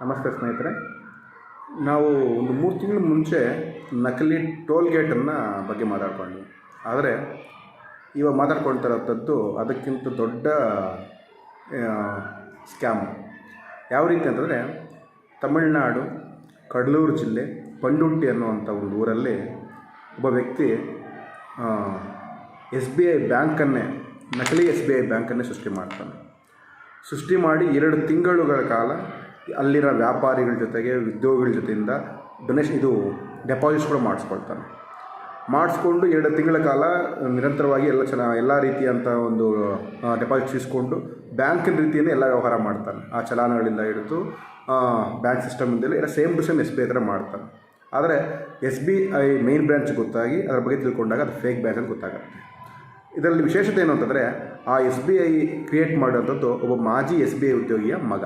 ನಮಸ್ತೆ ಸ್ನೇಹಿತರೆ. ನಾವು ಒಂದು 3 ತಿಂಗಳ ಮುಂಚೆ ನಕಲಿ ಟೋಲ್ ಗೇಟನ್ನು ಬಗ್ಗೆ ಮಾತಾಡ್ಕೊಂಡ್ವಿ. ಆದರೆ ಇವಾಗ ಮಾತಾಡ್ಕೊಳ್ತಾ ಇರೋಂಥದ್ದು ಅದಕ್ಕಿಂತ ದೊಡ್ಡ ಸ್ಕ್ಯಾಮ್. ಯಾವ ರೀತಿ ಅಂತಂದರೆ, ತಮಿಳುನಾಡು ಕಡಲೂರು ಜಿಲ್ಲೆ ಪಂಡುಟ್ಟಿ ಅನ್ನುವಂಥ ಒಂದು ಊರಲ್ಲಿ ಒಬ್ಬ ವ್ಯಕ್ತಿ SBI ಬ್ಯಾಂಕನ್ನೇ, ನಕಲಿ SBI ಬ್ಯಾಂಕನ್ನೇ ಸೃಷ್ಟಿ ಮಾಡಿ 2 ತಿಂಗಳುಗಳ ಕಾಲ ಅಲ್ಲಿರೋ ವ್ಯಾಪಾರಿಗಳ ಜೊತೆಗೆ ಉದ್ಯೋಗಿಗಳ ಜೊತೆಯಿಂದ ಡೆಪಾಸಿಟ್ಸ್ ಕೂಡ ಮಾಡಿಸ್ಕೊಂಡು 2 ತಿಂಗಳ ಕಾಲ ನಿರಂತರವಾಗಿ ಎಲ್ಲ ರೀತಿಯಂಥ ಒಂದು ಡೆಪಾಸಿಟ್ಸ್ ಇಸ್ಕೊಂಡು ಬ್ಯಾಂಕಿನ ರೀತಿಯೇ ಎಲ್ಲ ವ್ಯವಹಾರ ಮಾಡ್ತಾನೆ. ಆ ಚಲಾನಗಳಿಂದ ಹಿಡಿದು ಬ್ಯಾಂಕ್ ಸಿಸ್ಟಮಿಂದಲೇ ಎಲ್ಲ ಸೇಮ್ ಟು ಸೇಮ್ SBI ಥರ ಮಾಡ್ತಾನೆ. ಆದರೆ SBI ಮೇನ್ ಬ್ರಾಂಚ್ ಗೊತ್ತಾಗಿ ಅದರ ಬಗ್ಗೆ ತಿಳ್ಕೊಂಡಾಗ ಅದು ಫೇಕ್ ಬ್ಯಾಂಕ್ ಅಂತ ಗೊತ್ತಾಗುತ್ತೆ. ಇದರಲ್ಲಿ ವಿಶೇಷತೆ ಏನು ಅಂತಂದರೆ, ಆ SBI ಕ್ರಿಯೇಟ್ ಮಾಡೋಂಥದ್ದು ಒಬ್ಬ ಮಾಜಿ SBI ಉದ್ಯೋಗಿಯ ಮಗ.